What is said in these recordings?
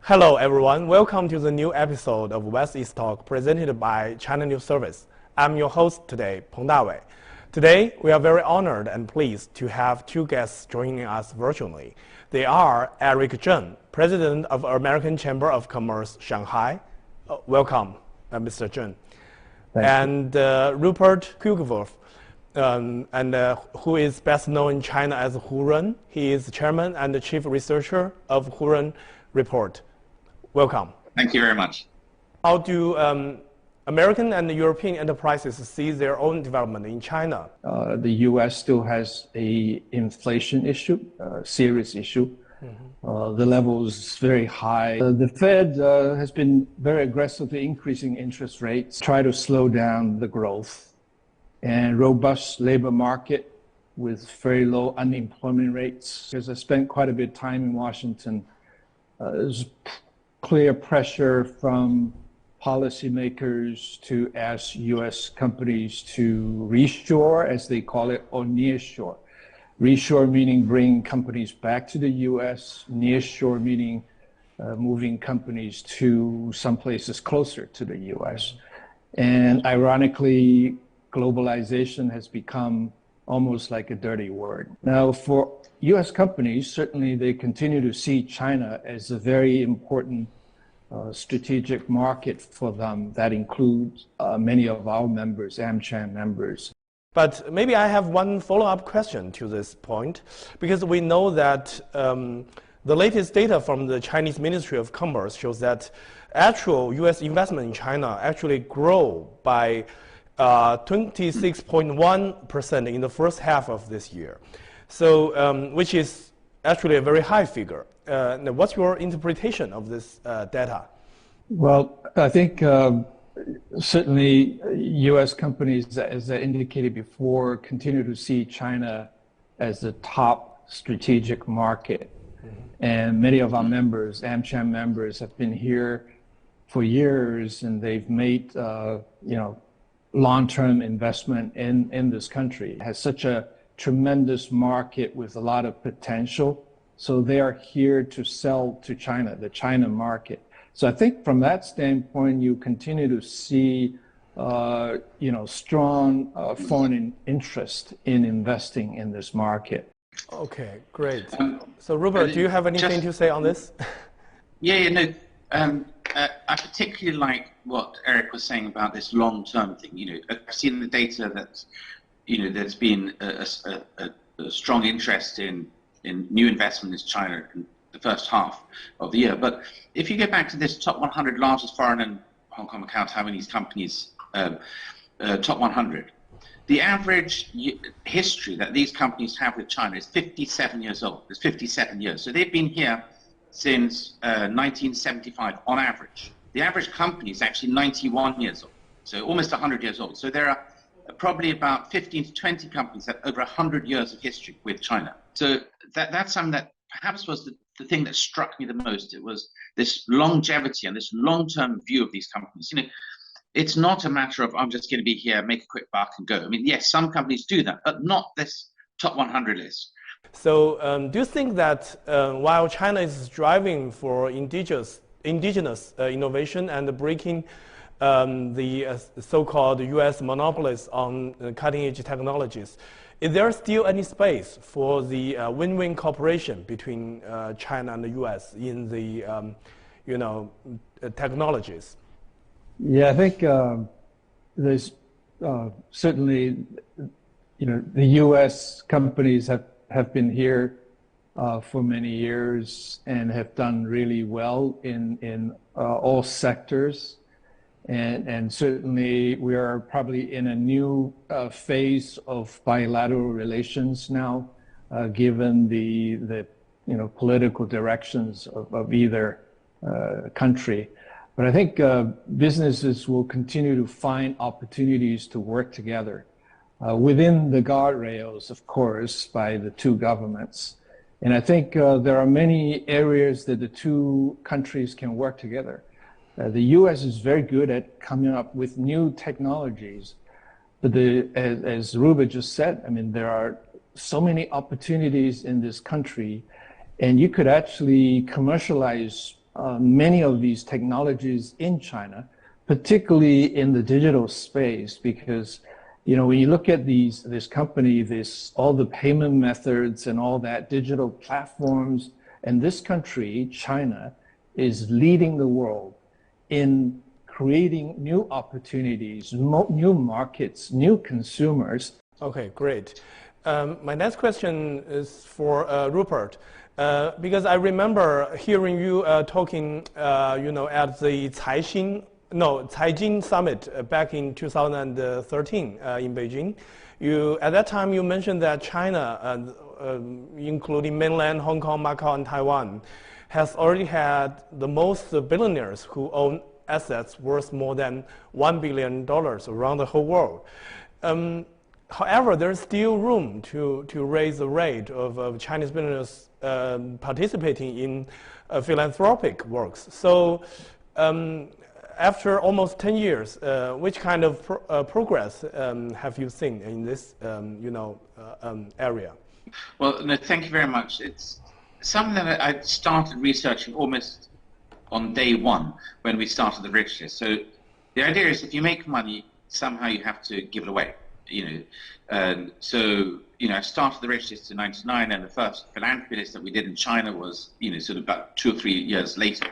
Hello everyone, welcome to the new episode of West East Talk presented by China News Service. I'm your host today, Peng Dawei. Today, we are very honored and pleased to have two guests joining us virtually. They are Eric Zheng, President of American Chamber of Commerce, Shanghai. Welcome, Mr. Zheng. And Rupert Kugelwurf, who is best known in China as Hurun. He is chairman and the chief researcher of Hurun Report. Welcome. Thank you very much. How do American and European enterprises see their own development in China? The U.S. still has a inflation issue, a serious issue. The level is very high. The Fed has been very aggressively increasing interest rates, try to slow down the growth, and robust labor market with very low unemployment rates. Because I spent quite a bit of time in Washington, there's clear pressure from policymakers to ask U.S. companies to reshore, as they call it, or nearshore. Reshore meaning bring companies back to the U.S., nearshore meaning moving companies to some places closer to the U.S. And ironically, globalization has become almost like a dirty word. Now, for U.S. companies, certainly they continue to see China as a very important strategic market for them. That includes many of our members, AmCham members. But maybe I have one follow-up question to this point, because we know that the latest data from the Chinese Ministry of Commerce shows that actual U.S. investment in China actually grew by 26.1% in the first half of this year, so which is actually a very high figure. What's your interpretation of this data? Well, I think certainly U.S. companies, as I indicated before, continue to see China as the top strategic market. And many of our members, AmCham members, have been here for years, and they've made long-term investment in this country. It has such a tremendous market with a lot of potential. So they are here to sell to China, the China market. So I think from that standpoint, you continue to see strong foreign interest in investing in this market. Okay, great. So Rupert, do you have anything to say on this? I particularly like what Eric was saying about this long-term thing. I've seen the data that, there's been a strong interest in new investment in China in the first half of the year. But if you get back to this top 100 largest foreign and Hong Kong account Taiwanese companies, top 100, the average history that these companies have with China is 57 years old. It's 57 years. So they've been here since 1975 on average. The average company is actually 91 years old, so almost 100 years old. So there are probably about 15 to 20 companies that have over 100 years of history with China. So that's something that perhaps was the thing that struck me the most. It was this longevity and this long-term view of these companies. It's not a matter of, I'm just going to be here, make a quick buck and go. I mean, yes, some companies do that, but not this top 100 list. So do you think that while China is striving for indigenous innovation and breaking the so-called U.S. monopolies on cutting-edge technologies, is there still any space for the win-win cooperation between China and the U.S. in the technologies? Yeah, I think there's certainly the U.S. companies have been here for many years and have done really well in all sectors. And certainly we are probably in a new phase of bilateral relations now, given the political directions of either country. But I think businesses will continue to find opportunities to work together within the guardrails, of course, by the two governments. And I think there are many areas that the two countries can work together. The U.S. is very good at coming up with new technologies, but as Ruba just said, I mean, there are so many opportunities in this country, and you could actually commercialize many of these technologies in China, particularly in the digital space, because when you look at this company, all the payment methods and all that digital platforms, and this country, China, is leading the world in creating new opportunities, new markets, new consumers. Okay, great. My next question is for Rupert, because I remember hearing you talking, at the Caijing Summit back in 2013 in Beijing. At that time, you mentioned that China, including mainland Hong Kong, Macau, and Taiwan, has already had the most billionaires who own assets worth more than $1 billion around the whole world. However, there's still room to raise the rate of Chinese business participating in philanthropic works. So after almost 10 years, which kind of progress have you seen in this area? Well, no, thank you very much. It's something that I started researching almost on day one when we started the register. So the idea is if you make money, somehow you have to give it away. I started the register in 1999, and the first philanthropy list that we did in China was, sort of about 2 or 3 years later.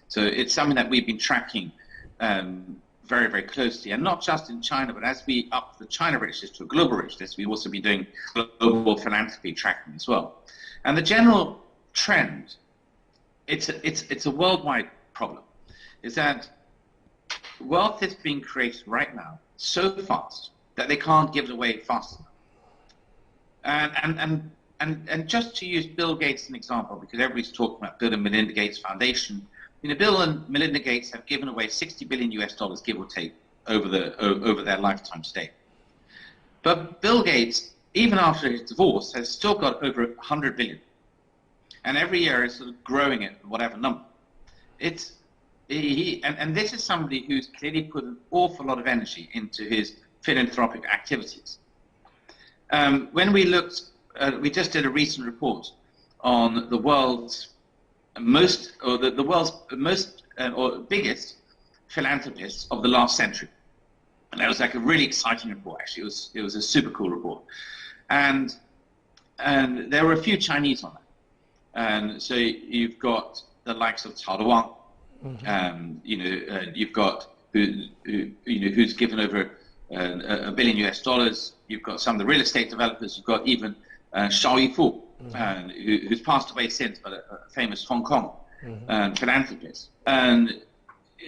So it's something that we've been tracking very, very closely, and not just in China, but as we up the China register to a global register, we've also been doing global philanthropy tracking as well. And the general trend, it's a worldwide problem, is that wealth is being created right now so fast that they can't give it away fast enough. And just to use Bill Gates as an example, because everybody's talking about Bill and Melinda Gates Foundation, Bill and Melinda Gates have given away $60 billion, give or take, over their lifetime to date. But Bill Gates, even after his divorce, has still got over 100 billion. And every year is sort of growing at whatever number. And this is somebody who's clearly put an awful lot of energy into his philanthropic activities. When we looked, we just did a recent report on the world's biggest philanthropists of the last century, and that was like a really exciting report. Actually, it was a super cool report, and there were a few Chinese on that. And so you've got the likes of Cao Wang, you've got who's given over $1 billion. You've got some of the real estate developers. You've got even Shao Yifu, who's passed away since, but a famous Hong Kong philanthropist. And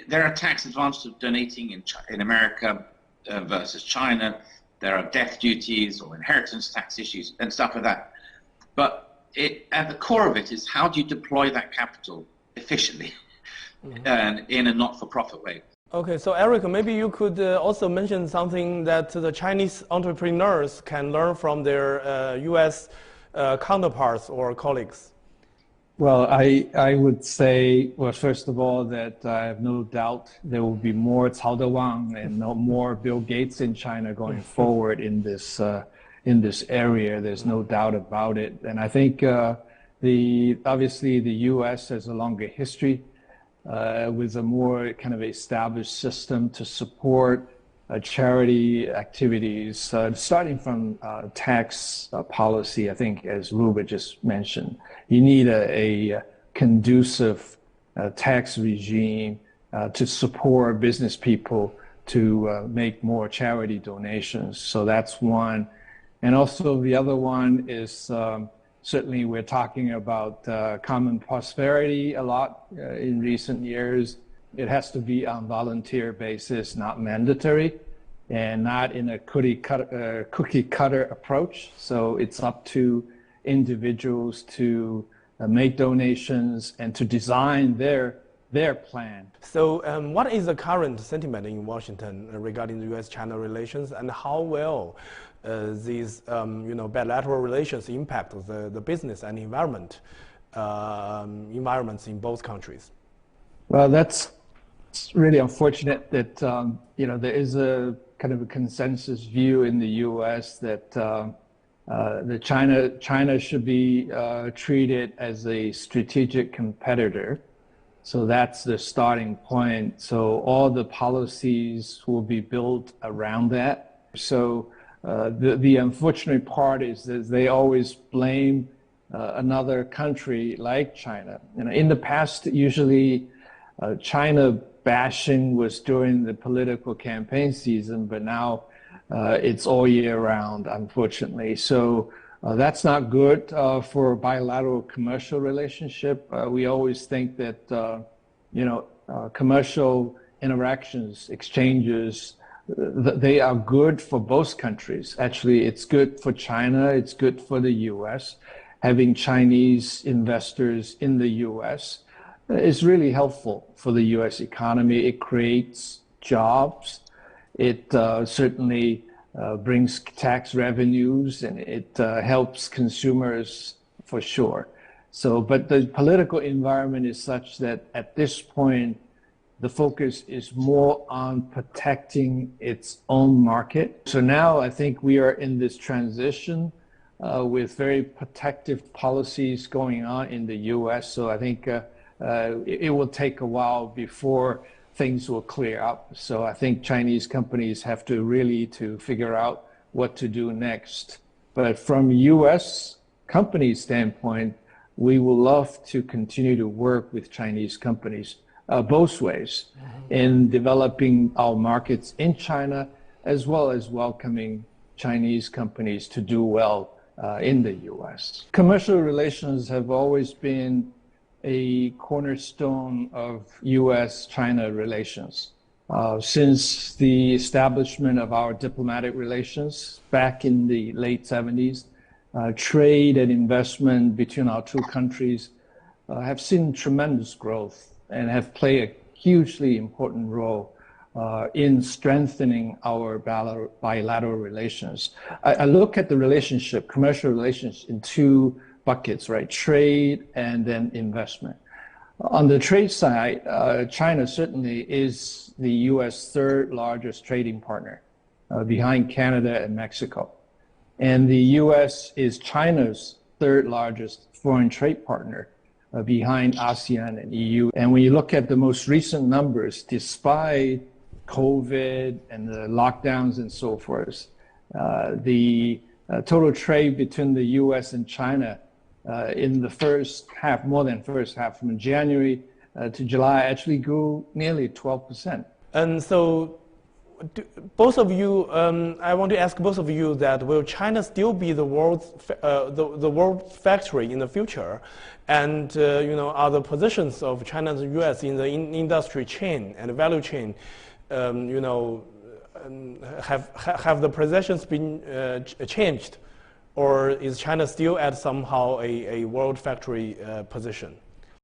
there are tax advantages of donating in America versus China. There are death duties or inheritance tax issues and stuff like that. But at the core of it is, how do you deploy that capital efficiently and in a not-for-profit way? Okay, so Eric, maybe you could also mention something that the Chinese entrepreneurs can learn from their U.S. Counterparts or colleagues. Well, I would say, well, first of all, that I have no doubt there will be more Cao Wang and no more Bill Gates in China going forward in this area. There's no doubt about it. And I think obviously the U.S. has a longer history with a more kind of established system to support charity activities, starting from tax policy. I think, as Rupert just mentioned, you need a conducive tax regime to support business people to make more charity donations. So that's one. And also the other one is certainly we're talking about common prosperity a lot in recent years. It has to be on volunteer basis, not mandatory, and not in a cookie cutter approach. So it's up to individuals to make donations and to design their plan. So what is the current sentiment in Washington regarding the U.S.-China relations, and how will these bilateral relations impact the business and environments in both countries? Well, that's really unfortunate that there is a kind of a consensus view in the U.S. that China should be treated as a strategic competitor. So that's the starting point. So all the policies will be built around that. So the unfortunate part is that they always blame another country like China. In the past, usually China bashing was during the political campaign season, but now it's all year round, unfortunately. So that's not good for bilateral commercial relationship. We always think that commercial interactions, exchanges, they are good for both countries. Actually, it's good for China. It's good for the U.S. Having Chinese investors in the U.S. is really helpful for the U.S. economy. It creates jobs. It certainly brings tax revenues, and it helps consumers for sure. So, but the political environment is such that at this point, the focus is more on protecting its own market. So now I think we are in this transition with very protective policies going on in the U.S. So I think it will take a while before things will clear up. So I think Chinese companies have to really figure out what to do next. But from U.S. companies' standpoint, we would love to continue to work with Chinese companies both ways in developing our markets in China, as well as welcoming Chinese companies to do well in the U.S. Commercial relations have always been a cornerstone of U.S.-China relations. Since the establishment of our diplomatic relations back in the late 70s, trade and investment between our two countries have seen tremendous growth and have played a hugely important role in strengthening our bilateral relations. I look at the relationship, commercial relations, in two buckets, right? Trade and then investment. On the trade side, China certainly is the U.S. third largest trading partner behind Canada and Mexico. And the U.S. is China's third largest foreign trade partner behind ASEAN and EU. And when you look at the most recent numbers, despite COVID and the lockdowns and so forth, the total trade between the U.S. and China in the first half, more than first half, from January to July, actually grew nearly 12%. And so both of you, I want to ask both of you that will China still be the world's the world factory in the future? And are the positions of China and the U.S. in the industry chain and value chain, have the positions been changed, or is China still at somehow a world factory position?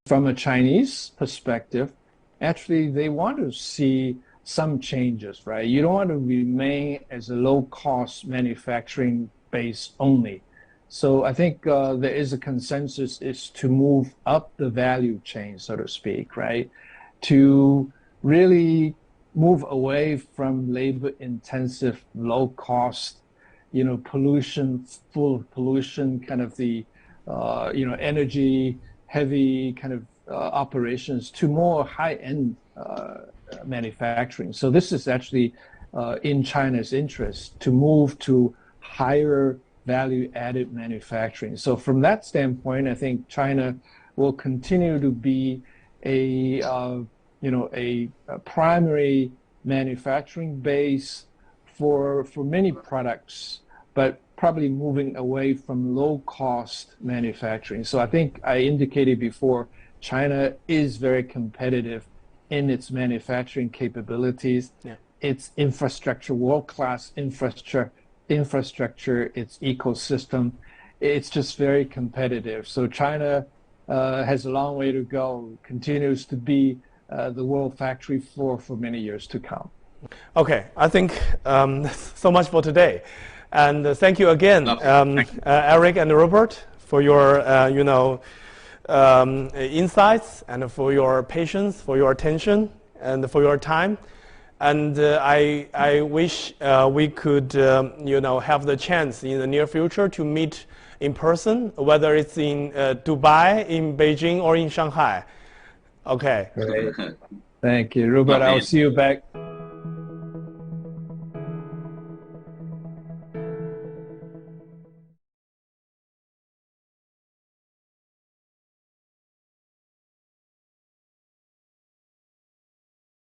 From a Chinese perspective, actually they want to see some changes, right? You don't want to remain as a low-cost manufacturing base only. So I think there is a consensus is to move up the value chain, so to speak, right? To really move away from labor-intensive, low-cost, pollution, full of pollution, kind of the, energy-heavy kind of operations to more high-end manufacturing. So this is actually in China's interest to move to higher value-added manufacturing. So from that standpoint, I think China will continue to be a primary manufacturing base for many products, but probably moving away from low-cost manufacturing. So I think I indicated before, China is very competitive in its manufacturing capabilities, its infrastructure, world-class infrastructure, its ecosystem. It's just very competitive. So China has a long way to go, continues to be the world factory for many years to come. Okay, I think so much for today. And thank you again, Eric and Robert, for your insights and for your patience, for your attention, and for your time. And I wish we could, have the chance in the near future to meet in person, whether it's in Dubai, in Beijing, or in Shanghai. Okay. Great. Thank you, Rupert. Lovely. I'll see you back